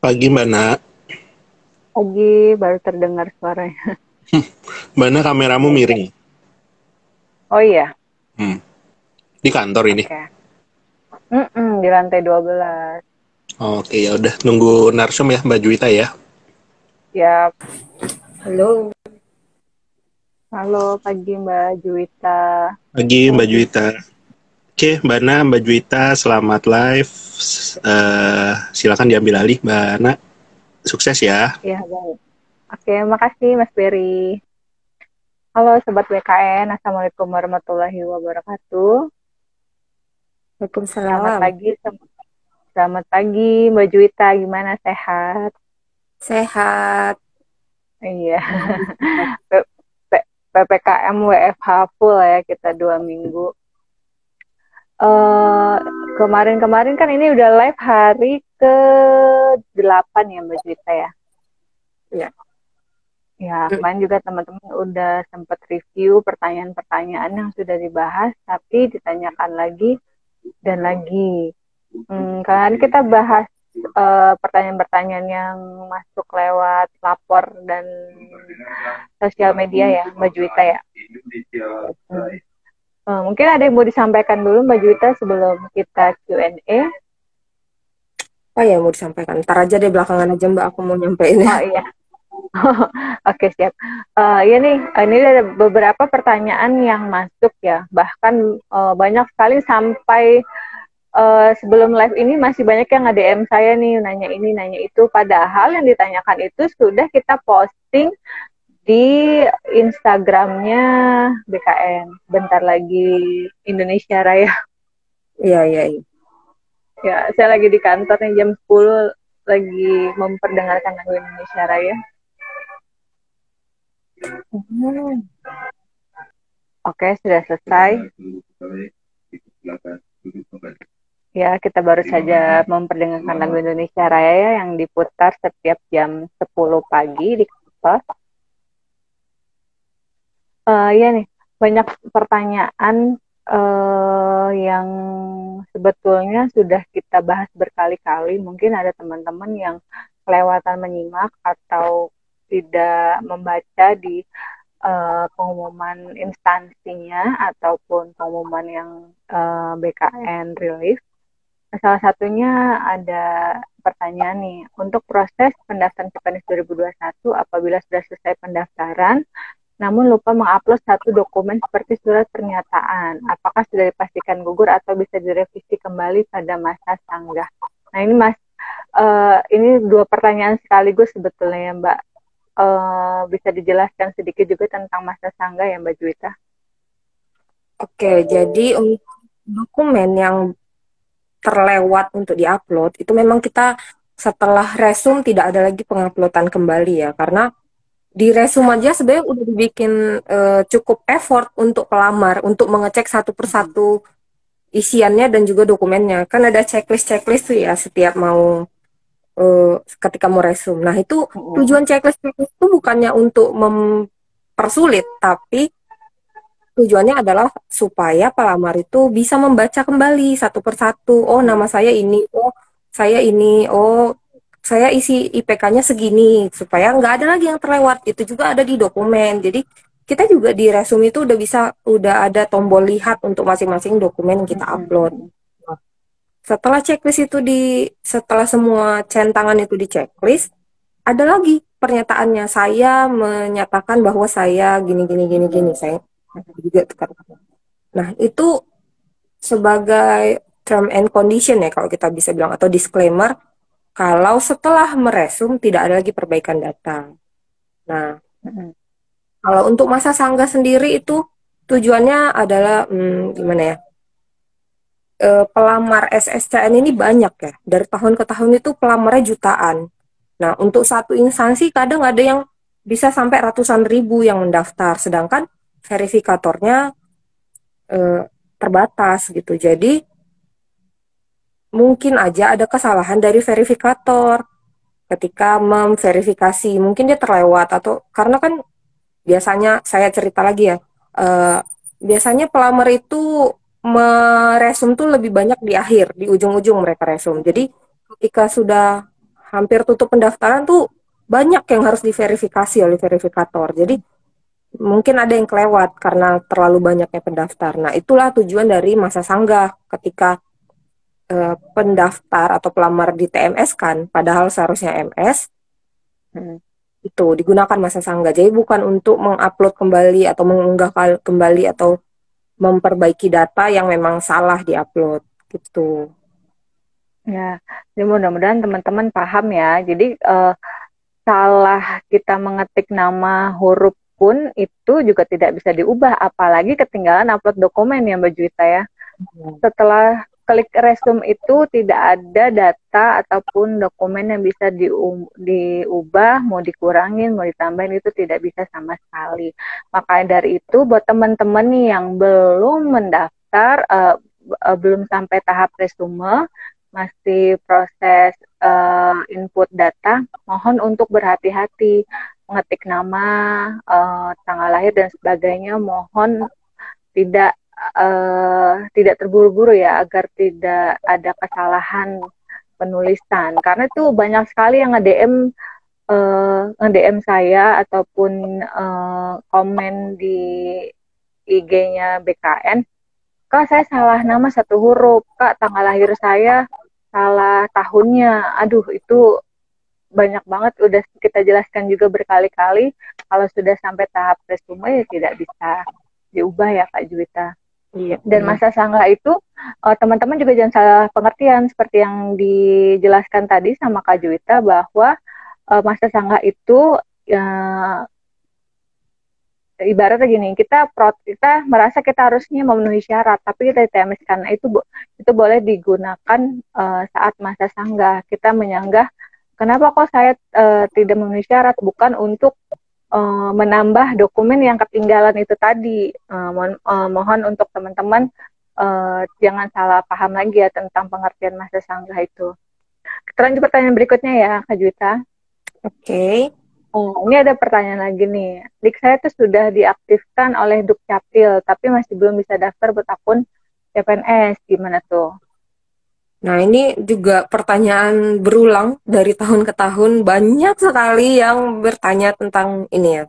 Pagi Mbak Nak. Pagi baru terdengar suaranya. Mbak Nak, kameramu miring. Oh iya, Hmm. Di kantor ini. oke. Di lantai 12. Oke, ya udah nunggu narsum ya Mbak Juwita ya. Ya, Halo, halo pagi Mbak Juwita. Pagi Mbak Juwita. Oke, Mbak Nak, Mbak Juwita, selamat live. Silakan diambil alih Mbak Nak. Sukses ya. Ya, baik. Oke, makasih Mas Berry. Halo Sobat BKN, Assalamualaikum warahmatullahi wabarakatuh. Selamat Waalaikumsalam. pagi, selamat pagi Mbak Juwita, gimana sehat? Sehat. Iya, PPKM WFH full ya kita 2 minggu. eh Kemarin-kemarin kan ini udah live hari ke-8 ya Mbak Juwita ya. Ya. Ya, kemarin juga teman-teman udah sempat review pertanyaan-pertanyaan yang sudah dibahas, tapi ditanyakan lagi dan lagi. Kalian kita bahas pertanyaan-pertanyaan yang masuk lewat lapor dan sosial media ya Mbak Juwita ya. Mungkin ada yang mau disampaikan dulu Mbak Juwita sebelum kita Q&A. Apa ya mau disampaikan? Ntar aja deh belakangan aja Mbak, aku mau nyampein Oh ya. iya. Oke, siap. Ya nih, ini ada beberapa pertanyaan yang masuk ya. Bahkan banyak sekali sampai sebelum live ini masih banyak yang nge-DM saya nih, nanya ini, nanya itu. Padahal yang ditanyakan itu sudah kita posting di Instagramnya BKN. Bentar lagi Indonesia Raya. Iya, iya, iya. Ya, saya lagi di kantor nih jam 10 lagi memperdengarkan lagu Indonesia Raya. Oke, sudah selesai. Ya, kita baru saja memperdengarkan lagu Indonesia Raya yang diputar setiap jam 10 pagi di kantor. Ya nih, banyak pertanyaan yang sebetulnya sudah kita bahas berkali-kali. Mungkin ada teman-teman yang kelewatan menyimak atau tidak membaca di pengumuman instansinya ataupun pengumuman yang BKN rilis. Salah satunya ada pertanyaan nih, untuk proses pendaftaran CPNS 2021 apabila sudah selesai pendaftaran namun lupa mengupload satu dokumen seperti surat pernyataan, apakah sudah dipastikan gugur atau bisa direvisi kembali pada masa sanggah? Nah ini Mas, ini dua pertanyaan sekaligus sebetulnya ya Mbak. Bisa dijelaskan sedikit juga tentang masa sanggah ya Mbak Juwita? Oke, jadi untuk dokumen yang terlewat untuk diupload, itu memang kita setelah resume tidak ada lagi penguploadan kembali ya, karena di resume aja sebenarnya udah dibikin cukup effort untuk pelamar, untuk mengecek satu persatu isiannya dan juga dokumennya. Kan ada checklist-checklist tuh ya setiap mau ketika mau resume. Nah, itu tujuan checklist itu bukannya untuk mempersulit, tapi tujuannya adalah supaya pelamar itu bisa membaca kembali satu persatu. Oh, nama saya ini. Oh, saya ini. Oh, saya isi IPK-nya segini. Supaya nggak ada lagi yang terlewat. Itu juga ada di dokumen. Jadi, kita juga di resume itu udah ada tombol lihat untuk masing-masing dokumen yang kita upload. Setelah checklist itu setelah semua centangan itu di checklist, ada lagi pernyataannya. Saya menyatakan bahwa saya gini gini gini gini. Saya juga kata-kata. Nah, itu sebagai term and condition ya kalau kita bisa bilang, atau disclaimer kalau setelah meresum tidak ada lagi perbaikan data. Nah, kalau untuk masa sanggah sendiri itu tujuannya adalah gimana ya? Pelamar SSCN ini banyak ya. Dari tahun ke tahun itu pelamarnya jutaan. Nah, untuk satu instansi kadang ada yang bisa sampai ratusan ribu yang mendaftar, sedangkan verifikatornya terbatas gitu. Jadi, mungkin aja ada kesalahan dari verifikator ketika memverifikasi. Mungkin dia terlewat atau karena kan biasanya saya cerita lagi ya, biasanya pelamar itu meresum tuh lebih banyak di akhir, di ujung-ujung mereka resum. Jadi ketika sudah hampir tutup pendaftaran tuh banyak yang harus diverifikasi oleh verifikator. Jadi mungkin ada yang kelewat karena terlalu banyaknya pendaftar. Nah, itulah tujuan dari masa sanggah ketika pendaftar atau pelamar di TMS kan, padahal seharusnya MS, itu digunakan masa sanggah. Jadi bukan untuk mengupload kembali atau mengunggah kembali atau memperbaiki data yang memang salah diupload gitu. Ya, jadi mudah-mudahan teman-teman paham ya. Jadi salah kita mengetik nama huruf pun itu juga tidak bisa diubah, apalagi ketinggalan upload dokumen ya Mbak Juwita ya. Setelah klik resume itu tidak ada data ataupun dokumen yang bisa diubah, mau dikurangin, mau ditambahin, itu tidak bisa sama sekali. Makanya dari itu buat teman-teman nih yang belum mendaftar, belum sampai tahap resume, masih proses input data, mohon untuk berhati-hati mengetik nama, tanggal lahir dan sebagainya, mohon tidak terburu-buru ya, agar tidak ada kesalahan penulisan, karena itu banyak sekali yang nge-DM saya ataupun komen di IG-nya BKN, Kak saya salah nama satu huruf, Kak tanggal lahir saya salah tahunnya. Aduh, itu banyak banget, udah kita jelaskan juga berkali-kali, kalau sudah sampai tahap resume ya tidak bisa diubah ya Kak Juwita. Iya. Dan masa sanggah itu teman-teman juga jangan salah pengertian, seperti yang dijelaskan tadi sama Kak Juwita, bahwa masa sanggah itu ibaratnya gini, kita merasa kita harusnya memenuhi syarat, tapi kita TMS karena itu boleh digunakan saat masa sanggah. Kita menyanggah, kenapa kok saya tidak memenuhi syarat, bukan untuk menambah dokumen yang ketinggalan itu tadi. Mohon untuk teman-teman jangan salah paham lagi ya tentang pengertian masa sanggah itu. Kita lanjut pertanyaan berikutnya ya Kak Juwita. Oke. Ini ada pertanyaan lagi nih. Dik saya tuh sudah diaktifkan oleh Dukcapil, tapi masih belum bisa daftar buat akun CPNS. Gimana tuh? Nah, ini juga pertanyaan berulang dari tahun ke tahun. Banyak sekali yang bertanya tentang ini ya.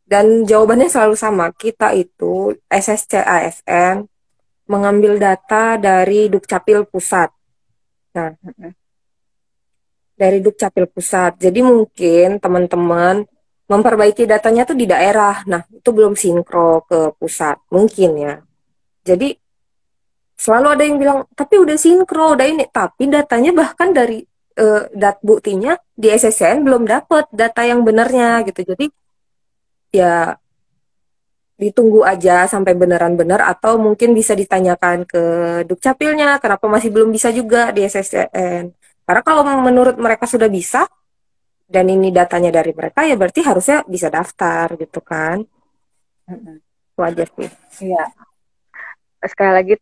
Dan jawabannya selalu sama. Kita itu SSC ASN mengambil data dari Dukcapil Pusat. Nah, dari Dukcapil Pusat. Jadi mungkin teman-teman memperbaiki datanya tuh di daerah. Nah, itu belum sinkro ke pusat. Mungkin ya. Jadi selalu ada yang bilang, tapi udah sinkro, udah ini. Tapi datanya bahkan dari buktinya di SSN belum dapat data yang benarnya gitu. Jadi ya ditunggu aja sampai beneran-bener, atau mungkin bisa ditanyakan ke Dukcapilnya kenapa masih belum bisa juga di SSN. Karena kalau menurut mereka sudah bisa dan ini datanya dari mereka, ya berarti harusnya bisa daftar gitu kan. Wajar sih. Iya. Sekali lagi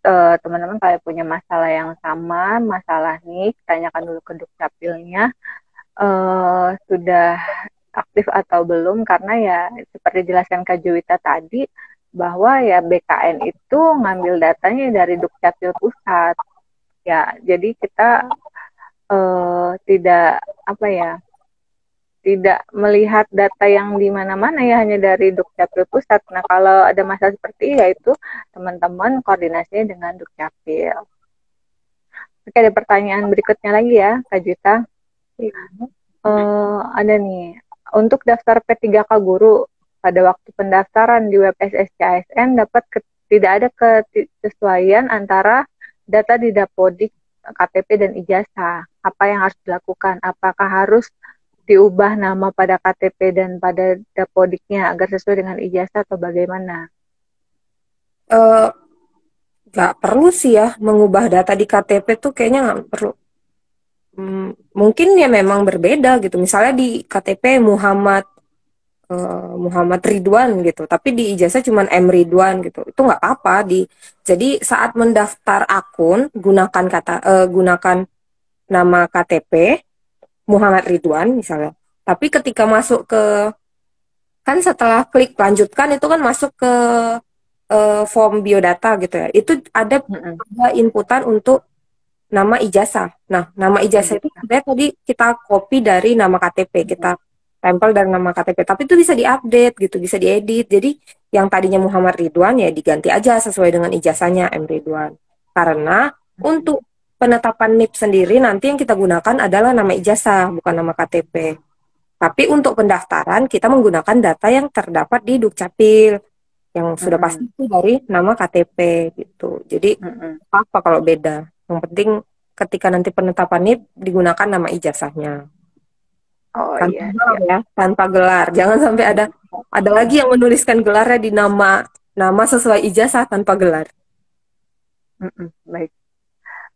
teman-teman kalau punya masalah yang sama, masalah nih, tanyakan dulu ke Dukcapilnya sudah aktif atau belum, karena ya seperti dijelaskan Kak Juwita tadi, bahwa ya BKN itu ngambil datanya dari Dukcapil Pusat. Ya, jadi kita tidak melihat data yang di mana-mana ya, hanya dari Dukcapil Pusat. Nah, kalau ada masalah seperti itu teman-teman koordinasinya dengan Dukcapil. Oke, ada pertanyaan berikutnya lagi ya, Kak Juwita. Ada nih, untuk daftar P3K guru pada waktu pendaftaran di web SSC ASN tidak ada kesesuaian antara data di Dapodik, KTP dan ijazah. Apa yang harus dilakukan? Apakah harus diubah nama pada KTP dan pada Dapodiknya agar sesuai dengan ijazah atau bagaimana? Nggak perlu sih ya mengubah data di KTP tuh, kayaknya nggak perlu. Mungkin ya memang berbeda gitu. Misalnya di KTP Muhammad Ridwan gitu, tapi di ijazah cuma M Ridwan gitu. Itu nggak apa-apa. Jadi saat mendaftar akun gunakan nama KTP Muhammad Ridwan misalnya. Tapi ketika masuk kan setelah klik lanjutkan itu kan masuk ke form biodata gitu ya. Itu ada inputan untuk nama ijazah. Nah, nama ijazah itu sebenarnya tadi kita copy dari nama KTP, kita tempel dari nama KTP, tapi itu bisa diupdate gitu, bisa diedit. Jadi yang tadinya Muhammad Ridwan ya diganti aja sesuai dengan ijazahnya M Ridwan. Karena untuk penetapan NIP sendiri nanti yang kita gunakan adalah nama ijazah, bukan nama KTP. Tapi untuk pendaftaran kita menggunakan data yang terdapat di Dukcapil yang sudah pasti itu dari nama KTP gitu. Jadi apa kalau beda? Yang penting ketika nanti penetapan NIP digunakan nama ijazahnya. Oh Tanpa iya, gelar ya, tanpa gelar. Jangan sampai ada lagi yang menuliskan gelarnya di nama sesuai ijazah tanpa gelar. Baik.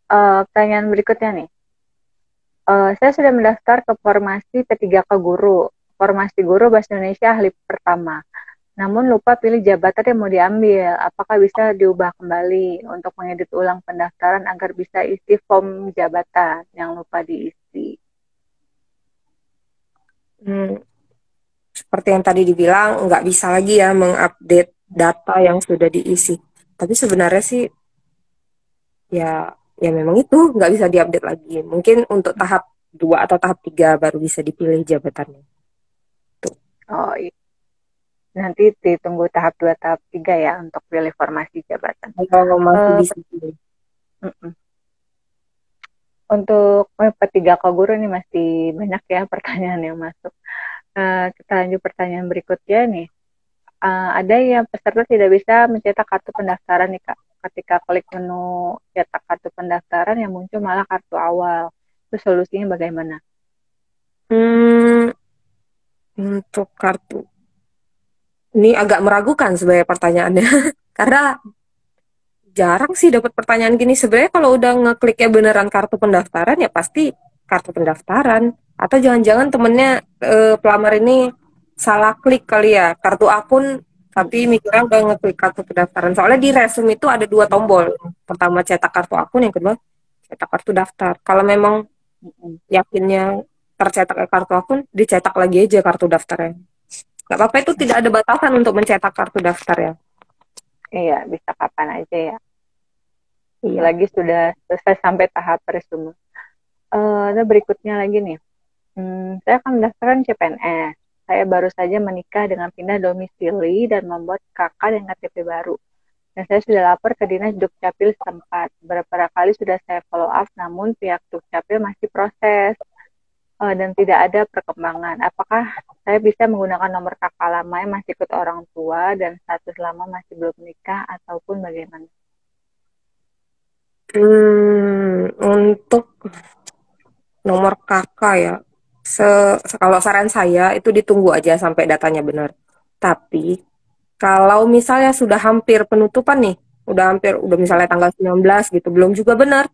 Pertanyaan berikutnya nih. Saya sudah mendaftar ke formasi P3K Guru, formasi guru Bahasa Indonesia ahli pertama. Namun lupa pilih jabatan yang mau diambil. Apakah bisa diubah kembali untuk mengedit ulang pendaftaran agar bisa isi form jabatan yang lupa diisi? Seperti yang tadi dibilang, nggak bisa lagi ya mengupdate data yang sudah diisi. Tapi sebenarnya sih, ya memang itu nggak bisa diupdate lagi. Mungkin untuk tahap 2 atau tahap 3 baru bisa dipilih jabatannya. Tuh. Oh iya. Nanti ditunggu tahap 2, tahap 3 ya untuk pilih formasi jabatan. Kalau masih bisa pilih. Untuk P3K Guru ini masih banyak ya pertanyaan yang masuk. Kita lanjut pertanyaan berikutnya nih. Ada yang peserta tidak bisa mencetak kartu pendaftaran nih Kak. Ketika klik menu cetak kartu pendaftaran yang muncul malah kartu awal. Itu solusinya bagaimana? Untuk kartu. Ini agak meragukan sebenarnya pertanyaannya. Karena jarang sih dapat pertanyaan gini. Sebenarnya kalau udah ngekliknya beneran kartu pendaftaran ya pasti kartu pendaftaran. Atau jangan-jangan temennya pelamar ini salah klik kali ya, kartu akun tapi mikirnya udah ngeklik kartu pendaftaran. Soalnya di resume itu ada 2 tombol. Pertama cetak kartu akun, yang kedua cetak kartu daftar. Kalau memang yakinnya tercetak kartu akun, dicetak lagi aja kartu daftarnya. Gak apa-apa, itu tidak ada batasan untuk mencetak kartu daftar ya. Iya, bisa kapan aja ya. Iya. Lagi sudah selesai sampai tahap resume. Ada berikutnya lagi nih. Saya akan mendaftarkan CPNS. Saya baru saja menikah dengan pindah domisili dan membuat KK dan KTP baru. Dan saya sudah lapor ke Dinas Dukcapil setempat. Beberapa kali sudah saya follow up, namun pihak Dukcapil masih proses dan tidak ada perkembangan. Apakah saya bisa menggunakan nomor KK lama yang masih ikut orang tua dan status lama masih belum menikah ataupun bagaimana? Untuk nomor KK ya, kalau saran saya itu ditunggu aja sampai datanya benar. Tapi kalau misalnya sudah hampir penutupan nih, udah misalnya tanggal 19 gitu, belum juga benar,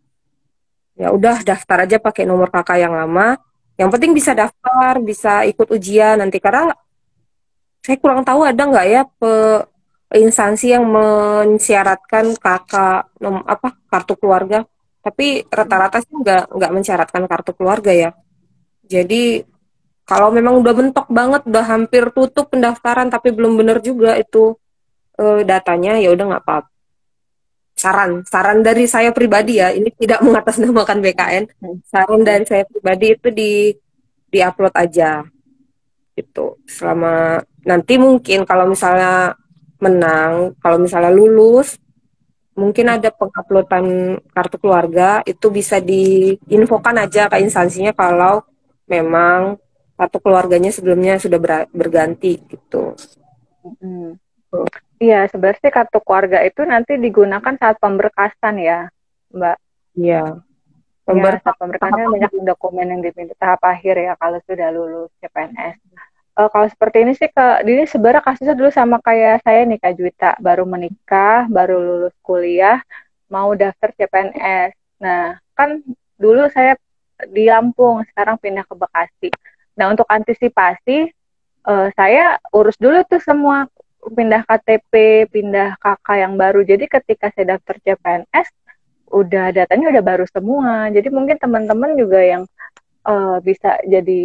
ya udah daftar aja pakai nomor KK yang lama. Yang penting bisa daftar, bisa ikut ujian nanti. Karena saya kurang tahu ada nggak ya instansi yang mensyaratkan kartu keluarga. Tapi rata-rata sih nggak mensyaratkan kartu keluarga ya. Jadi kalau memang udah bentok banget, udah hampir tutup pendaftaran tapi belum benar juga itu datanya, ya udah nggak apa-apa. Saran dari saya pribadi ya, ini tidak mengatasnamakan BKN. Saran dari saya pribadi itu di-upload aja gitu. Selama nanti mungkin kalau misalnya menang, kalau misalnya lulus, mungkin ada penguploadan kartu keluarga, itu bisa diinfokan aja ke instansinya kalau memang kartu keluarganya sebelumnya sudah berganti gitu. Iya, sebenarnya kartu keluarga itu nanti digunakan saat pemberkasan ya, Mbak. Iya. Saat pemberkasan banyak dokumen yang diminta tahap akhir ya kalau sudah lulus CPNS. Kalau seperti ini sih ini sebenarnya kasusnya dulu sama kayak saya nih Kak Juwita, baru menikah, baru lulus kuliah, mau daftar CPNS. Nah, kan dulu saya di Lampung, sekarang pindah ke Bekasi. Nah, untuk antisipasi, saya urus dulu tuh semua, pindah KTP, pindah KK yang baru. Jadi ketika saya daftar CPNS, datanya udah baru semua. Jadi mungkin teman-teman juga yang bisa jadi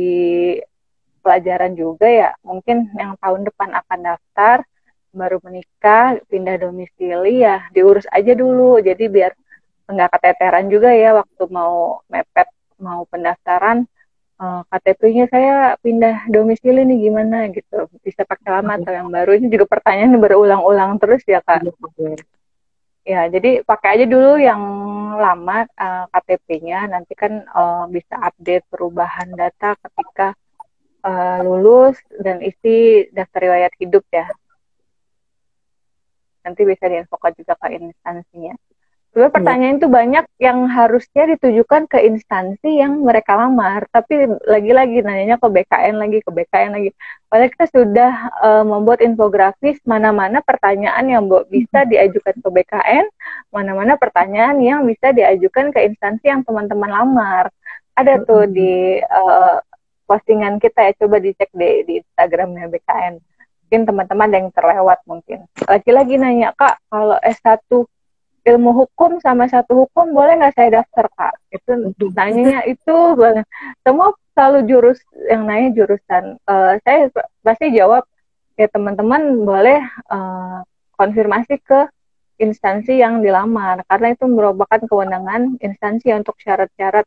pelajaran juga ya, mungkin yang tahun depan akan daftar, baru menikah, pindah domisili ya, diurus aja dulu. Jadi biar nggak keteteran juga ya waktu mau mepet mau pendaftaran, KTP-nya saya pindah domisili nih gimana gitu, bisa pakai lama atau yang baru. Ini juga pertanyaan berulang-ulang terus ya Kak. Ya, jadi pakai aja dulu yang lama KTP-nya, nanti kan bisa update perubahan data ketika lulus dan isi daftar riwayat hidup ya. Nanti bisa diinfokan juga ke instansinya. Sebenarnya pertanyaan itu banyak yang harusnya ditujukan ke instansi yang mereka lamar, tapi lagi-lagi nanyanya ke BKN lagi, ke BKN lagi. Padahal kita sudah membuat infografis mana-mana pertanyaan yang bisa diajukan ke BKN, mana-mana pertanyaan yang bisa diajukan ke instansi yang teman-teman lamar. Ada tuh di postingan kita ya, coba dicek di Instagramnya BKN. Mungkin teman-teman ada yang terlewat mungkin. Lagi-lagi nanya, Kak, kalau S1 ilmu hukum sama satu hukum boleh nggak saya daftar Kak? Itu nanyanya itu banget. Semua selalu yang nanya jurusan. Saya pasti jawab ya teman-teman boleh konfirmasi ke instansi yang dilamar karena itu merupakan kewenangan instansi untuk syarat-syarat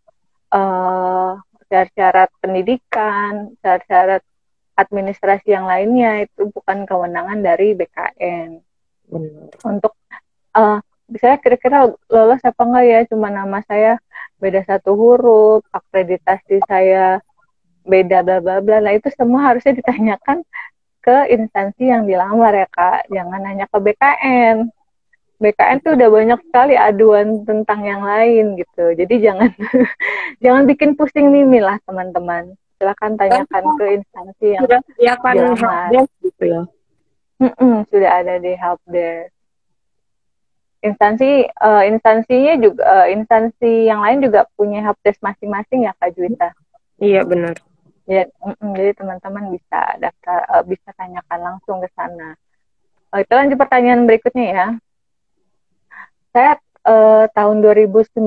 pendidikan, syarat-syarat administrasi yang lainnya itu bukan kewenangan dari BKN. Untuk saya kira-kira lolos apa enggak ya, cuma nama saya beda satu huruf, akreditasi saya beda bla bla bla. Nah itu semua harusnya ditanyakan ke instansi yang dilamar ya Kak, jangan nanya ke BKN. BKN tuh udah banyak sekali aduan tentang yang lain gitu, jadi jangan jangan bikin pusing mimi lah teman-teman. Silakan tanyakan ke instansi yang dilamar. Gitu ya. Sudah ada di helpdesk. Instansinya juga instansi yang lain juga punya helpdesk masing-masing ya Kak Juwita. Iya benar. Ya, jadi teman-teman bisa daftar, bisa tanyakan langsung ke sana. Kita lanjut pertanyaan berikutnya ya. Saya tahun 2019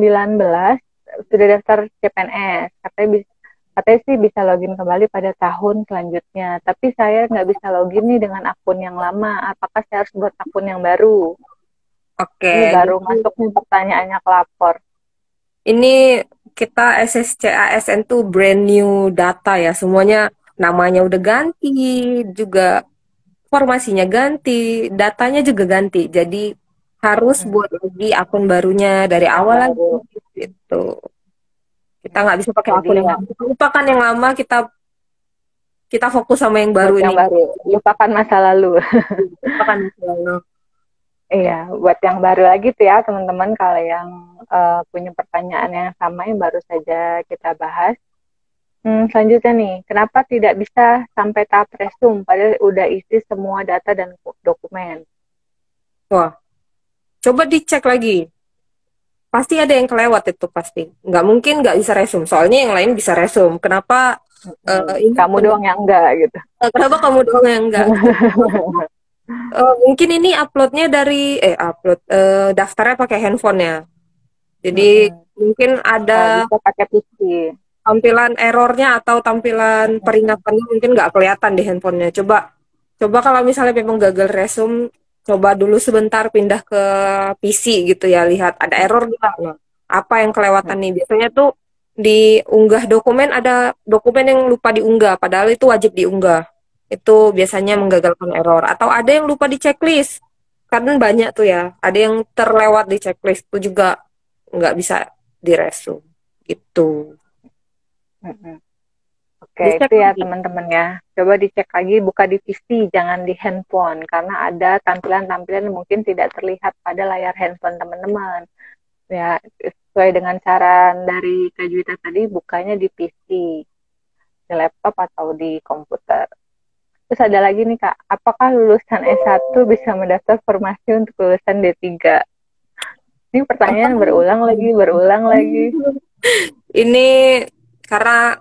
sudah daftar CPNS. Katanya sih bisa login kembali pada tahun selanjutnya. Tapi saya nggak bisa login nih dengan akun yang lama. Apakah saya harus buat akun yang baru? Oke. Ini baru masuk nih pertanyaannya ke lapor. Ini kita SSCASN tuh brand new data ya. Semuanya namanya udah ganti, juga formasinya ganti, datanya juga ganti. Jadi harus buat lagi akun barunya dari awal lagi gitu. Kita nggak bisa pakai akun yang lama. Kita lupakan yang lama, kita fokus sama yang baru ini. Yang baru, lupakan masa lalu. Lupakan masa lalu. Iya, buat yang baru lagi tuh ya teman-teman, kalau yang punya pertanyaan yang sama yang baru saja kita bahas. Selanjutnya nih, kenapa tidak bisa sampai tahap resum padahal udah isi semua data dan dokumen? Wah, coba dicek lagi. Pasti ada yang kelewat itu pasti. Nggak mungkin nggak bisa resum. Soalnya yang lain bisa resum. Kenapa kamu doang yang enggak gitu? Kenapa kamu doang yang enggak? Mungkin ini uploadnya dari daftarnya pakai handphonenya. Jadi mungkin ada bisa pakai PC. Tampilan errornya atau tampilan peringatannya mungkin nggak kelihatan di handphonenya. Coba kalau misalnya memang gagal resume, coba dulu sebentar pindah ke PC gitu ya, lihat ada error nggak. Nah, apa yang kelewatan nih? Biasanya tuh diunggah dokumen, ada dokumen yang lupa diunggah, padahal itu wajib diunggah. Itu biasanya menggagalkan error. Atau ada yang lupa di checklist. Karena banyak tuh ya, ada yang terlewat di checklist itu juga nggak bisa diresume gitu. Oke, itu ya teman-teman ya. Coba dicek lagi, buka di PC, jangan di handphone. Karena ada tampilan-tampilan yang mungkin tidak terlihat pada layar handphone teman-teman. Ya, sesuai dengan saran dari Kak Juwita tadi, bukanya di PC, di laptop atau di komputer. Terus ada lagi nih Kak, apakah lulusan S1 bisa mendaftar formasi untuk lulusan D3? Ini pertanyaan berulang lagi. Ini karena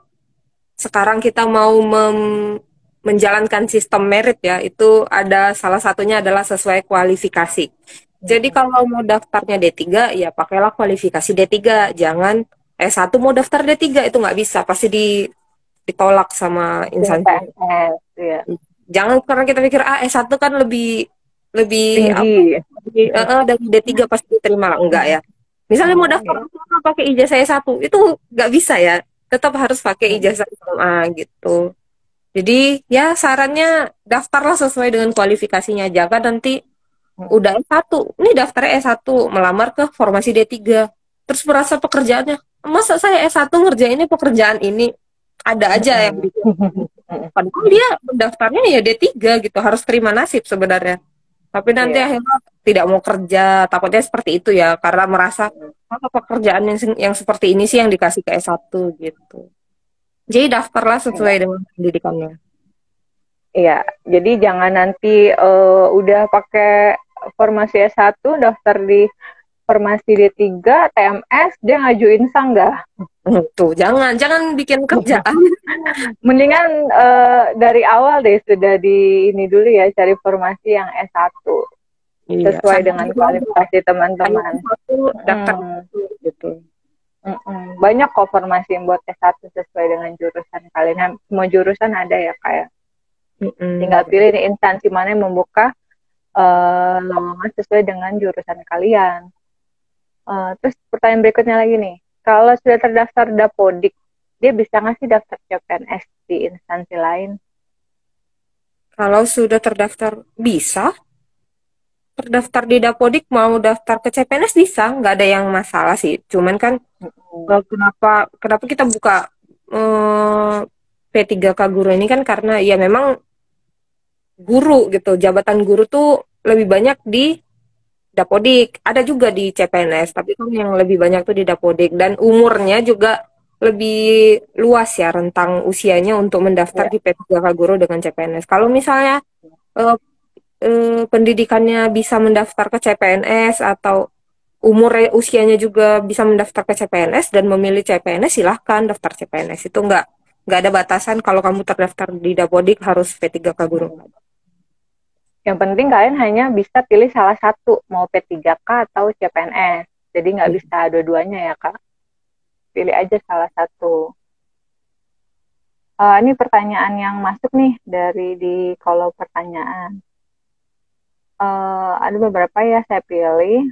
sekarang kita mau menjalankan sistem merit ya, itu ada salah satunya adalah sesuai kualifikasi. Jadi kalau mau daftarnya D3, ya pakailah kualifikasi D3. Jangan S1 mau daftar D3, itu nggak bisa. Pasti ditolak sama instansi. Ya. Jangan karena kita pikir, S1 kan lebih tinggi. dari D3 pasti diterima. Enggak ya. Misalnya mau Oh, daftar iya. SMA pakai ijazah S1, itu nggak bisa ya. Tetap harus pakai Mm, ijazah SMA gitu. Jadi ya sarannya daftarlah sesuai dengan kualifikasinya. Jangan nanti mm, udah S1, ini daftarnya S1, melamar ke formasi D3. Terus merasa pekerjaannya, masa saya S1 ngerjainnya pekerjaan ini? Ada aja yang mm, bikin. mm. Padahal dia mendaftarnya ya D3 gitu, harus terima nasib sebenarnya. Tapi nanti Iya. akhirnya tidak mau kerja, takutnya seperti itu ya, karena merasa apa pekerjaan yang seperti ini sih yang dikasih ke S1 gitu. Jadi daftarlah sesuai Iya. dengan pendidikannya. Iya. Jadi jangan nanti udah pakai formasi S1 daftar di formasi D3 TMS dia ngajuin sanggah. Tuh, jangan jangan bikin kerjaan. Mendingan dari awal deh sudah di ini dulu ya cari formasi yang S1 Iya, sesuai sadar dengan dulu aja. kualifikasi Hanya teman-teman. S1 daftar Mm, S1 gitu. Banyak kok formasi yang buat S1 sesuai dengan jurusan kalian. Semua jurusan ada ya kayak. Tinggal Mm-mm. pilih nih instansi mana yang membuka lowongan sesuai dengan jurusan kalian. Terus pertanyaan berikutnya lagi nih. Kalau sudah terdaftar Dapodik, dia bisa nggak sih daftar CPNS di instansi lain? Kalau sudah terdaftar bisa, terdaftar di Dapodik mau daftar ke CPNS bisa, nggak ada yang masalah sih. Cuman kan Mm-mm. kenapa kenapa kita buka P3K guru ini kan karena ya memang guru gitu, jabatan guru tuh lebih banyak di Dapodik, ada juga di CPNS, tapi kan yang lebih banyak tuh di Dapodik dan umurnya juga lebih luas ya rentang usianya untuk mendaftar Ya. di P3K guru dengan CPNS. Kalau misalnya eh, pendidikannya bisa mendaftar ke CPNS atau usianya juga bisa mendaftar ke CPNS dan memilih CPNS, silahkan daftar CPNS. Itu nggak ada batasan kalau kamu terdaftar di Dapodik harus P3K guru. Yang penting kalian hanya bisa pilih salah satu, mau P3K atau CPNS. Jadi nggak bisa dua-duanya ya, Kak. Pilih aja salah satu. Ini pertanyaan yang masuk nih dari di kolom pertanyaan. Ada beberapa ya saya pilih.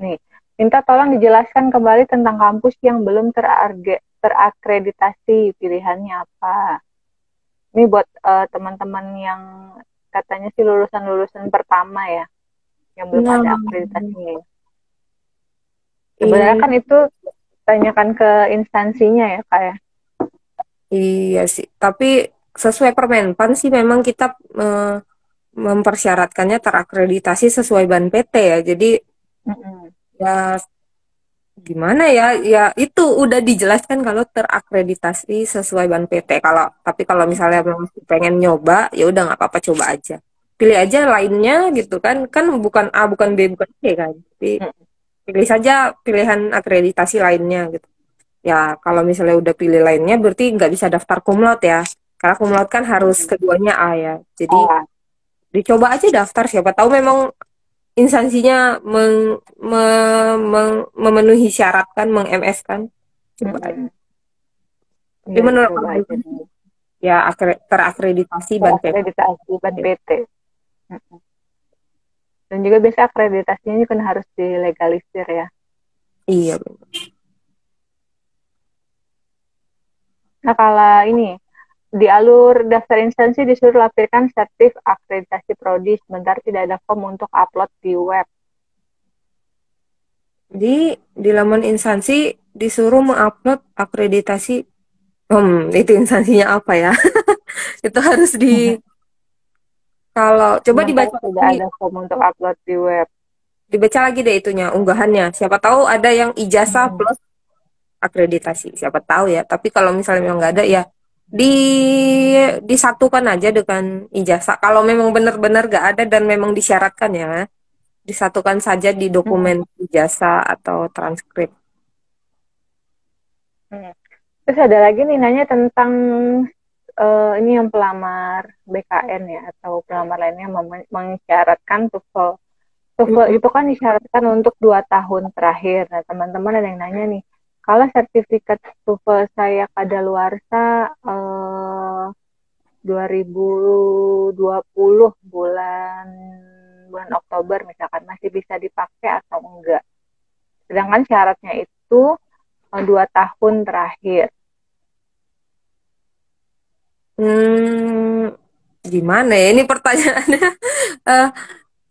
Nih, minta tolong dijelaskan kembali tentang kampus yang belum terakreditasi. Pilihannya apa? Ini buat teman-teman yang katanya sih lulusan-lulusan pertama ya, yang belum Nah, ada akreditasinya ya. Sebenarnya ini kan itu tanyakan ke instansinya ya, kayak. iya sih. Tapi sesuai Permenpan sih memang kita mempersyaratkannya terakreditasi sesuai ban PT ya. Jadi ya gimana ya? Ya itu udah dijelaskan kalau terakreditasi sesuai ban PT. Tapi kalau misalnya masih pengen nyoba, ya udah nggak apa-apa coba aja. Pilih aja lainnya gitu kan. Kan bukan A, bukan B, bukan C kan. Jadi pilih saja pilihan akreditasi lainnya gitu. Ya, kalau misalnya udah pilih lainnya berarti nggak bisa daftar kumlot ya. Karena kumlot kan harus keduanya A ya. Jadi Oh, dicoba aja daftar, siapa tahu memang instansinya memenuhi syarat kan, meng-MS kan. Coba aja. Tapi ya menurut coba aja aku dulu. ya terakreditasi ban PP. Terakreditasi ban PT. Dan juga biasa akreditasinya juga kan harus dilegalisir ya. Iya, benar. Nah, kalau ini di alur daftar instansi disuruh lampirkan sertif akreditasi prodi, sebentar tidak ada form untuk upload di web. Di laman instansi disuruh mengupload akreditasi. Itu instansinya apa ya? Itu harus kalau coba Sebentar dibaca tidak lagi, ada form untuk upload di web. dibaca lagi deh itunya, unggahannya. Siapa tahu ada yang ijazah plus akreditasi. Siapa tahu ya. Tapi kalau misalnya memang nggak ada ya di disatukan aja dengan ijazah. Kalau memang benar-benar nggak ada dan memang disyaratkan ya, disatukan saja di dokumen ijazah atau transkrip. Terus ada lagi nih nanya tentang ini yang pelamar BKN ya atau pelamar lainnya mengisyaratkan TOEFL. TOEFL itu kan disyaratkan untuk 2 tahun terakhir. Nah, teman-teman ada yang nanya nih, kalau sertifikat TOEFL saya kadaluarsa 2020 bulan bulan Oktober misalkan masih bisa dipakai atau enggak. Sedangkan syaratnya itu 2 tahun terakhir. Gimana ya ini pertanyaannya? Eh,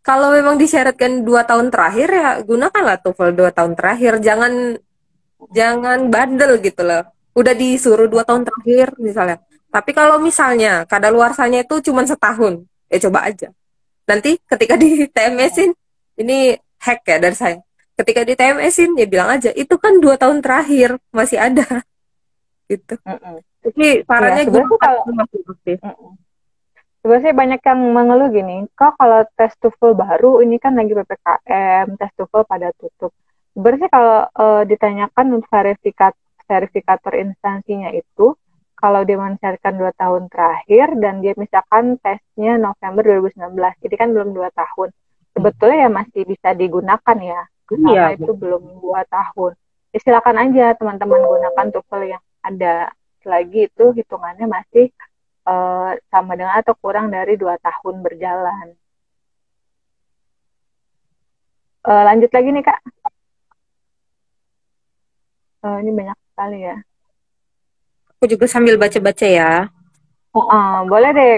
Kalau memang disyaratkan 2 tahun terakhir ya gunakanlah TOEFL 2 tahun terakhir. Jangan jangan bandel gitu loh. Udah disuruh 2 tahun terakhir misalnya. Tapi kalau misalnya kadaluarsanya itu cuma setahun, ya coba aja. Nanti ketika di TMS-in, ini hack ya dari saya. Ketika di TMS-in, ya bilang aja, itu kan 2 tahun terakhir, masih ada gitu. Mm-mm. Jadi Ya, sarannya sebenarnya gunakan kalau masih aktif. sebenarnya banyak yang mengeluh gini, kok kalau tes TOEFL baru ini kan lagi PPKM, tes TOEFL pada tutup. Sebenarnya kalau ditanyakan untuk verifikator instansinya itu, kalau dia mensyaratkan 2 tahun terakhir dan dia misalkan tesnya November 2019, jadi kan belum 2 tahun. Sebetulnya ya masih bisa digunakan ya, Iya, selama itu belum 2 tahun. Ya, silakan aja teman-teman gunakan TOEFL yang ada, selagi itu hitungannya masih sama dengan atau kurang dari 2 tahun berjalan. Lanjut lagi nih Kak. Ini banyak sekali ya. aku juga sambil baca-baca ya. Boleh deh,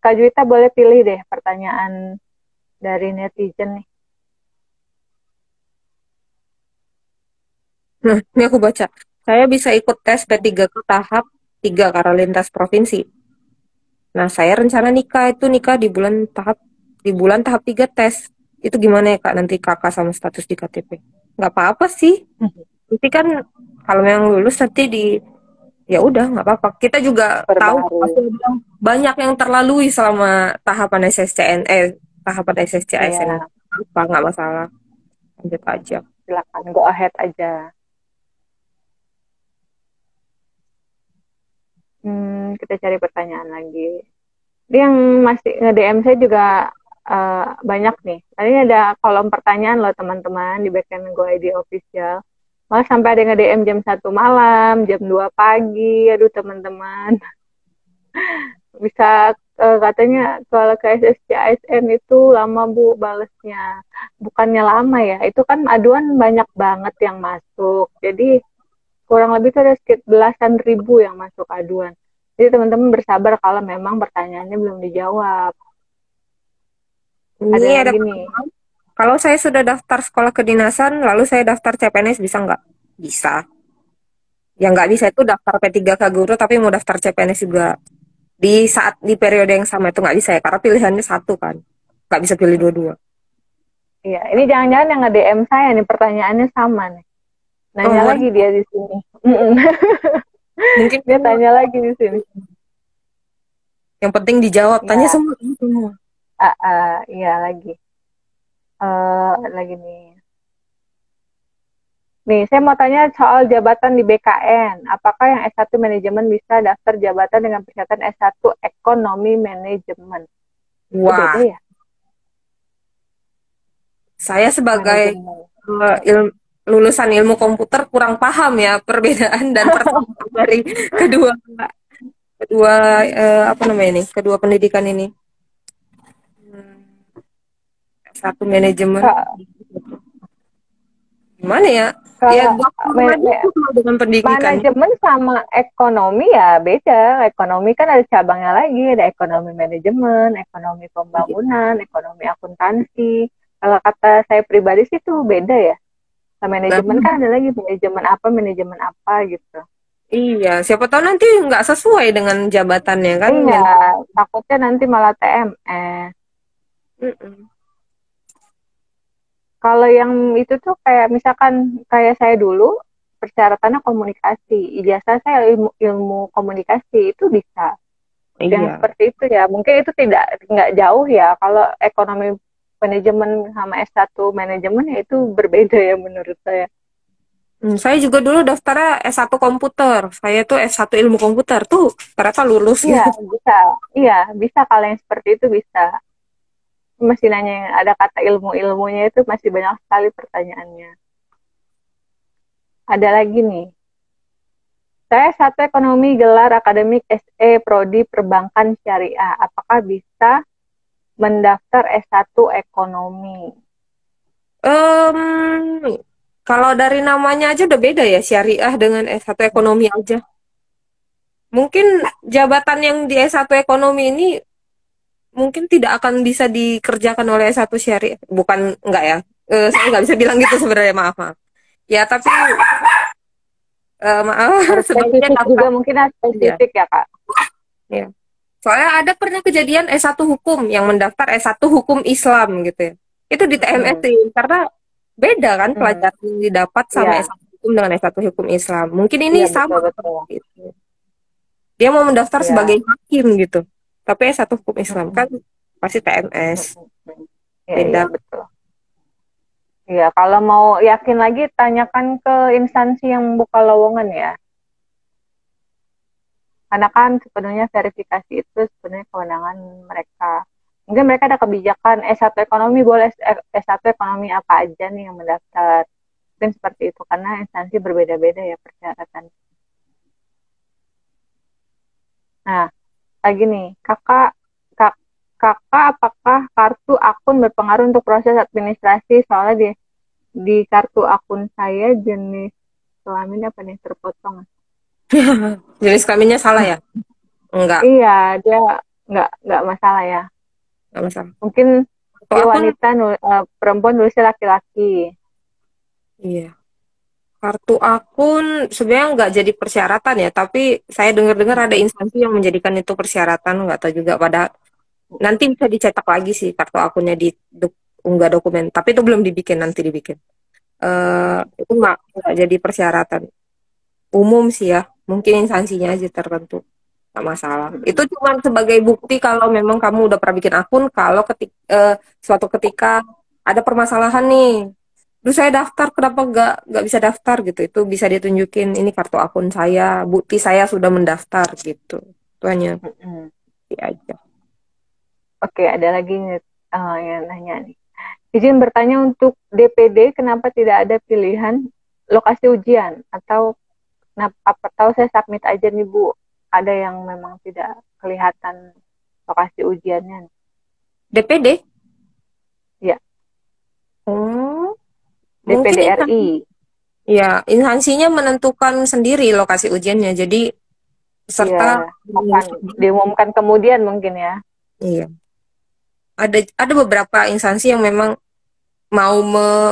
Kak Juwita boleh pilih deh pertanyaan dari netizen nih. Nah, ini aku baca. Saya bisa ikut tes P3 ke tahap 3 karena lintas provinsi. Nah, saya rencana nikah di bulan tahap 3 tes. Itu gimana ya Kak nanti kakak sama status di KTP? Nggak apa-apa sih. Nanti kan kalau memang lulus nanti ya udah nggak apa-apa. Kita juga tahu pasti Perbaharui. banyak yang terlalui selama tahapan SSCN tahapan SSC ASN. Iya, Apa nggak masalah. Lanjut aja. silakan go ahead aja. Kita cari pertanyaan lagi. Ini yang masih nge-DM saya juga banyak nih. Tadi ada kolom pertanyaan loh teman-teman di backend Go ID official. Malah sampai ada nge-DM jam 1 malam, jam 2 pagi. Aduh teman-teman. Bisa katanya kalau ke SSC ASN itu lama Bu balesnya. Bukannya lama ya, itu kan aduan banyak banget yang masuk. Jadi kurang lebih itu ada sekitar belasan ribu yang masuk aduan. Jadi teman-teman bersabar kalau memang pertanyaannya belum dijawab. Ada Ini ada lagi nih. kalau saya sudah daftar sekolah kedinasan, lalu saya daftar CPNS bisa nggak? Bisa. Yang nggak bisa itu daftar P3 ke guru, tapi mau daftar CPNS juga. Di periode yang sama itu nggak bisa ya, karena pilihannya satu kan. Nggak bisa pilih dua-dua. Iya, ini jangan-jangan yang nge-DM saya nih pertanyaannya sama nih. Nanya lagi dia di sini. Mungkin Dia tanya lagi di sini. yang penting dijawab, tanya Ya, semua. iya lagi. Lagi nih. Nih, saya mau tanya soal jabatan di BKN. Apakah yang S1 manajemen bisa daftar jabatan dengan persyaratan S1 ekonomi manajemen? Itu beda Wah, ya? saya sebagai lulusan ilmu komputer kurang paham ya perbedaan dan persamaan dari kedua kedua apa namanya ini, kedua pendidikan ini. Satu manajemen. Kak, Gimana ya? Ya kalau sama gitu kalau dengan pendidikan. manajemen sama ekonomi ya beda. Ekonomi kan ada cabangnya lagi, ada ekonomi manajemen, ekonomi pembangunan, ekonomi akuntansi. Kalau kata saya pribadi sih itu beda ya. Nah, manajemen kan ada lagi manajemen apa gitu. Iya, siapa tahu nanti nggak sesuai dengan jabatannya kan. Iya, takutnya nanti malah TMS. Mm-mm. Kalau yang itu tuh kayak misalkan kayak saya dulu persyaratannya komunikasi, ijazah saya ilmu komunikasi itu bisa. Yang Iya. seperti itu ya, mungkin itu nggak jauh ya. Kalau ekonomi manajemen sama S1 manajemen ya itu berbeda ya menurut saya. Saya juga dulu daftarnya S1 komputer. Saya tuh S1 ilmu komputer tuh ternyata lulus Iya, gitu. bisa. Iya, bisa kalau yang seperti itu bisa. Masih nanya yang ada kata ilmu-ilmunya itu masih banyak sekali pertanyaannya. Ada lagi nih. Saya satu ekonomi gelar akademik SE Prodi Perbankan Syariah. Apakah bisa mendaftar S1 ekonomi? Kalau dari namanya aja udah beda ya, syariah dengan S1 ekonomi aja. Mungkin jabatan yang di S1 ekonomi ini mungkin tidak akan bisa dikerjakan oleh S1 syariah. Bukan, enggak ya. Saya nggak bisa bilang gitu sebenarnya, maaf, maaf. Ya, tapi maaf, Harus sebaiknya spesifik juga, daftar. mungkin harus Ya, spesifik ya, Kak. ya. Soalnya ada pernah kejadian S1 hukum yang mendaftar S1 hukum Islam gitu ya. Itu di TMS Mm-mm. sih, karena beda kan Mm. pelajaran yang didapat sama Iya, S1 hukum dengan S1 hukum Islam. Mungkin ini iya sama betul-betul. gitu. Dia mau mendaftar sebagai Iya. hakim gitu. Tapi S1 hukum Islam kan Mm-mm. pasti TMS. Mm-mm. Iya, iya Beda. betul. Iya, kalau mau yakin lagi tanyakan ke instansi yang buka lowongan ya. Karena kan sepenuhnya verifikasi itu sebenarnya kewenangan mereka. Mungkin mereka ada kebijakan S1 ekonomi boleh S1 ekonomi apa aja nih yang mendaftar. Mungkin seperti itu karena instansi berbeda-beda ya persyaratan. Nah, lagi nih, kakak apakah kartu akun berpengaruh untuk proses administrasi? Soalnya di kartu akun saya jenis kelamin apa nih terpotong. Jenis kelaminnya salah ya? Enggak, Iya, dia nggak masalah ya. enggak masalah. Mungkin Kalau dia akun, wanita, perempuan nulisnya laki-laki. iya. Kartu akun sebenarnya nggak jadi persyaratan ya, tapi saya dengar-dengar ada instansi yang menjadikan itu persyaratan, nggak tahu juga pada nanti bisa dicetak lagi sih kartu akunnya di unggah dokumen, tapi itu belum dibikin, nanti dibikin. Itu nggak jadi persyaratan umum sih ya, mungkin instansinya aja tertentu, nggak masalah. Itu cuma sebagai bukti kalau memang kamu udah pernah bikin akun, kalau suatu ketika ada permasalahan nih, terus saya daftar, kenapa nggak bisa daftar gitu, itu bisa ditunjukin ini kartu akun saya, bukti saya sudah mendaftar gitu. Itu hanya Mm-mm. bukti aja. Oke, ada lagi nih, yang nanya nih. Izin bertanya untuk DPD, kenapa tidak ada pilihan lokasi ujian? Apa tahu saya submit aja nih Bu? Ada yang memang tidak kelihatan lokasi ujiannya. DPD? Ya, Oh, mungkin DPD instansi, RI. ya instansinya menentukan sendiri lokasi ujiannya. Jadi Iya, peserta akan diumumkan kemudian mungkin ya. iya. Ada beberapa instansi yang memang mau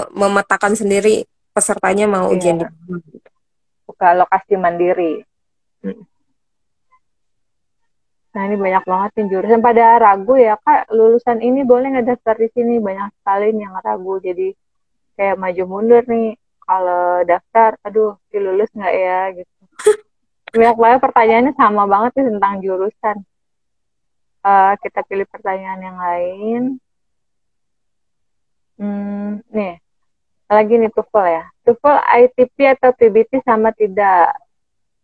memetakan sendiri pesertanya mau ujian di Iya, mana gitu. buka lokasi mandiri. Hmm. Nah, ini banyak banget nih jurusan pada ragu ya, Kak, lulusan ini boleh nggak daftar di sini? Banyak sekali yang ragu. Jadi kayak maju mundur nih. Kalau daftar, aduh, dilulus nggak ya gitu. Banyak banget pertanyaannya sama banget nih tentang jurusan. Kita pilih pertanyaan yang lain. Nih, lagi nih TOEFL ya. TOEFL ITP atau PBT sama tidak?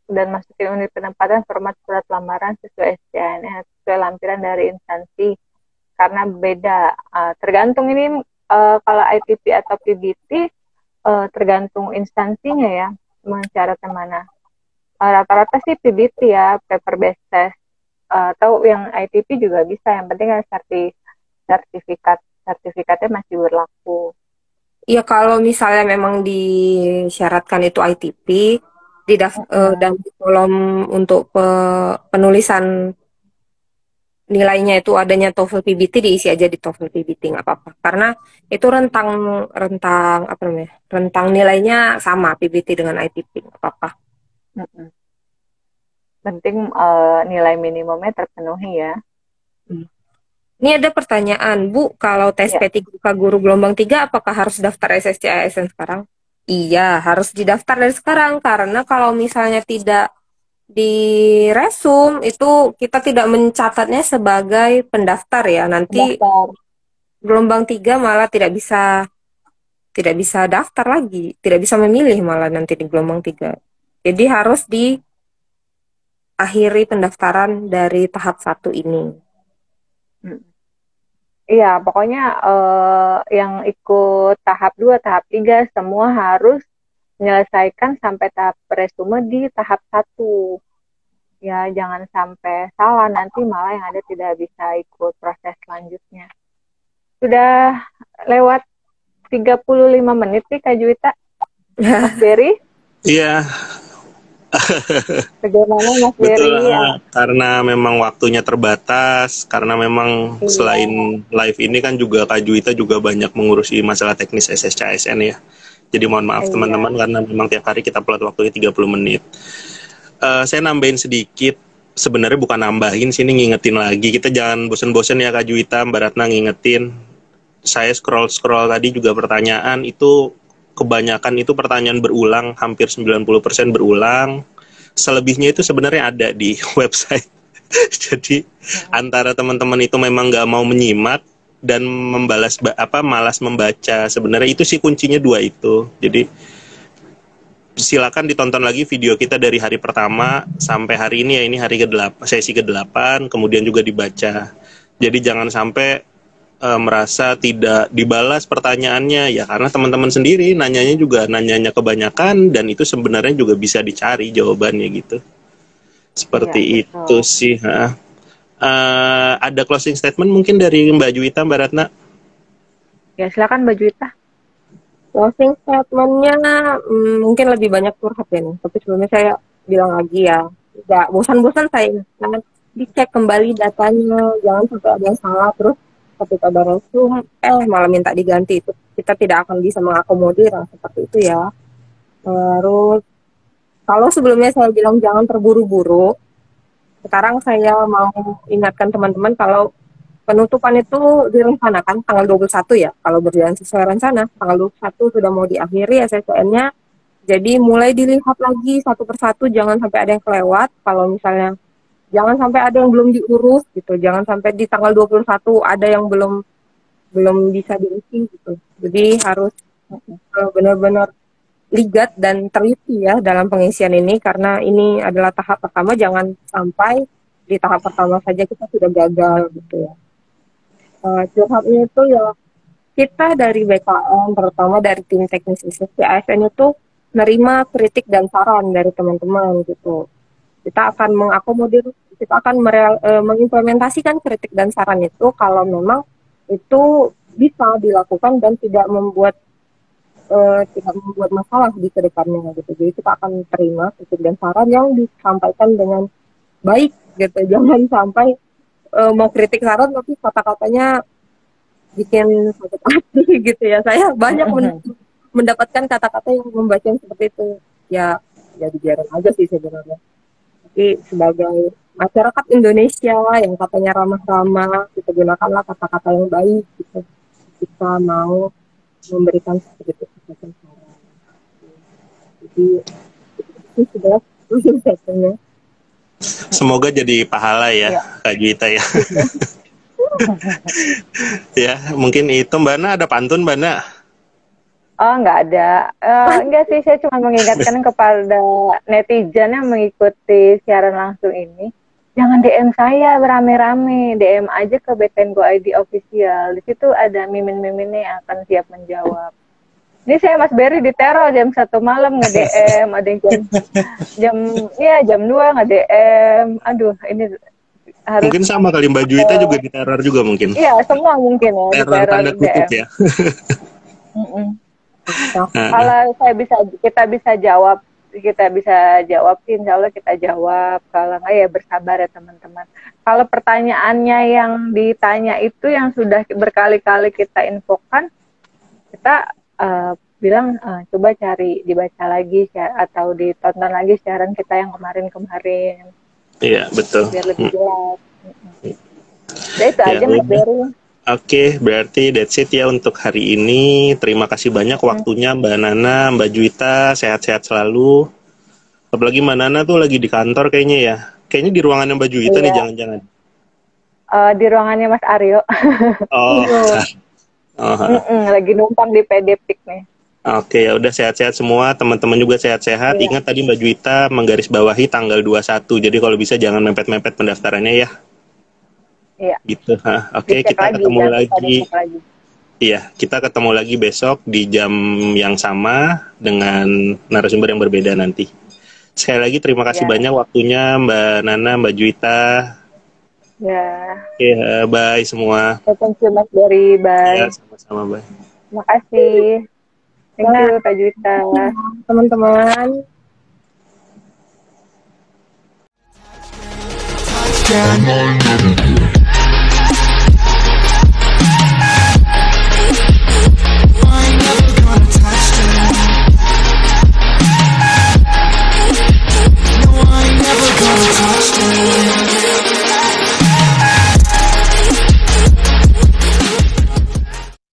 Dan masukin unit penempatan format surat lamaran sesuai SCNS, sesuai lampiran dari instansi. Karena beda. Tergantung ini kalau ITP atau PBT, tergantung instansinya ya, mensyaratkan mana. Rata-rata sih PBT ya, paper based test. Atau yang ITP juga bisa, yang penting kan sertifikatnya masih berlaku. Iya, kalau misalnya memang disyaratkan itu ITP dan di kolom untuk penulisan nilainya itu adanya TOEFL PBT, diisi aja di TOEFL PBT, nggak apa-apa, karena itu rentang rentang apa namanya, rentang nilainya sama PBT dengan ITP, nggak apa-apa. Penting nilai minimumnya terpenuhi ya. Hmm. Ini ada pertanyaan, Bu, kalau tes Ya, P3K guru gelombang 3 apakah harus daftar SSC ASN sekarang? Iya, harus didaftar dari sekarang, karena kalau misalnya tidak di resum itu kita tidak mencatatnya sebagai pendaftar ya. Nanti daftar. gelombang 3 malah tidak bisa daftar lagi, tidak bisa memilih malah nanti di gelombang 3. Jadi harus diakhiri pendaftaran dari tahap 1 ini. Iya, pokoknya yang ikut tahap 2, tahap 3 semua harus menyelesaikan sampai tahap resume di tahap 1. Ya, jangan sampai salah, nanti malah yang ada tidak bisa ikut proses selanjutnya. Sudah lewat 35 menit nih Kak Juwita. Mas Berry? Iya. Bagaimana Mas Betul, Berry? karena memang waktunya terbatas, karena memang selain live ini kan juga Kak Juwita juga banyak mengurusi masalah teknis SSCSN ya. Jadi mohon maaf teman-teman karena memang tiap hari kita plot waktunya 30 menit. Saya nambahin sedikit, sebenarnya bukan nambahin sini, ngingetin lagi. Kita jangan bosen-bosen ya Kak Juwita, Mbak Ratna ngingetin. Saya scroll-scroll tadi juga pertanyaan itu kebanyakan itu pertanyaan berulang, hampir 90% berulang. Selebihnya itu sebenarnya ada di website. Jadi antara teman-teman itu memang nggak mau menyimak dan malas membaca. Sebenarnya itu sih kuncinya dua itu. Jadi silakan ditonton lagi video kita dari hari pertama sampai hari ini ya, ini hari ke-8, sesi ke-8, kemudian juga dibaca. Jadi jangan sampai merasa tidak dibalas pertanyaannya ya, karena teman-teman sendiri nanyanya kebanyakan dan itu sebenarnya juga bisa dicari jawabannya gitu. Seperti itu sih. Ada closing statement mungkin dari Mbak Juwita, Mbak Ratna? Ya silakan Mbak Juwita. Closing statementnya mungkin lebih banyak curhat ya nih. Tapi sebelumnya saya bilang lagi ya, nggak bosan-bosan saya dicek kembali datanya, jangan sampai ada yang salah terus ketika ada resume malah minta diganti, itu kita tidak akan bisa mengakomodir seperti itu ya. Terus kalau sebelumnya saya bilang jangan terburu-buru, sekarang saya mau ingatkan teman-teman kalau penutupan itu direncanakan tanggal 21 ya, kalau berjalan sesuai rencana tanggal 21 sudah mau diakhiri SSCN-nya. Jadi mulai dilihat lagi satu persatu, jangan sampai ada yang kelewat. Kalau misalnya jangan sampai ada yang belum diurus gitu. Jangan sampai di tanggal 21 ada yang belum bisa diisi gitu. Jadi harus benar-benar ligat dan teliti ya dalam pengisian ini, karena ini adalah tahap pertama. Jangan sampai di tahap pertama saja kita sudah gagal gitu ya. Curhatnya itu ya, kita dari BKN, terutama dari tim teknis ASN itu menerima kritik dan saran dari teman-teman gitu. Kita akan mengakomodir, kita akan mengimplementasikan kritik dan saran itu kalau memang itu bisa dilakukan dan tidak membuat masalah di kedepannya gitu. Jadi kita akan terima kritik dan saran yang disampaikan dengan baik gitu. Jangan sampai mau kritik saran tapi kata-katanya bikin sakit hati gitu ya. Saya banyak mendapatkan kata-kata yang membaca seperti itu. Ya dibiarin aja sih sebenarnya. Jadi sebagai masyarakat Indonesia yang katanya ramah-ramah, kita gunakanlah kata-kata yang baik gitu. Kita mau memberikan sedikit saran. Jadi itu sudah satunya. Semoga jadi pahala ya, Kak Juwita ya. Ya, mungkin itu. Mbak Na, ada pantun Mbak Na? Oh, nggak ada. Enggak sih, saya cuma mengingatkan kepada netizen yang mengikuti siaran langsung ini. Jangan DM saya berame-rame, DM aja ke BTN Go ID official. Di situ ada mimin-miminnya yang akan siap menjawab. Ini saya Mas Berry diteror jam 1 malam nge-DM, ada yang jam 2 nge-DM. Aduh, ini harus... Mungkin sama kali Mbak Juwita juga diteror juga mungkin. Iya, semua mungkin ya. Teror tanda kutip ya. Kalau kita bisa jawab, insya Allah kita jawab. Kalau nggak ya bersabar ya teman-teman. Kalau pertanyaannya yang ditanya itu yang sudah berkali-kali kita infokan, kita bilang coba dibaca lagi atau ditonton lagi siaran kita yang kemarin-kemarin. Iya, betul. Biar lebih jelas. Jadi itu aja Mas Berry. Oke, berarti that's it ya untuk hari ini. Terima kasih banyak waktunya Mbak Nana, Mbak Juwita, sehat-sehat selalu. Apalagi Mbak Nana tuh lagi di kantor kayaknya ya. Kayaknya di ruangannya Mbak Juwita nih, jangan-jangan. Di ruangannya Mas Aryo. Lagi numpang di PDPIK nih. Oke, ya udah sehat-sehat semua, teman-teman juga sehat-sehat. Ingat tadi Mbak Juwita menggarisbawahi tanggal 21. Jadi kalau bisa jangan mepet-mepet pendaftarannya ya. Iya. Gitu. Oke, kita ketemu lagi. Iya, kita ketemu lagi besok di jam yang sama dengan narasumber yang berbeda nanti. Sekali lagi terima kasih Ya. banyak waktunya Mbak Nana, Mbak Juwita. Ya. Oke, bye semua. Thank you Mas Berry, Ya, bye. sama-sama, bye. Terima kasih. Thank you Kak Juwita. Teman-teman. Stand on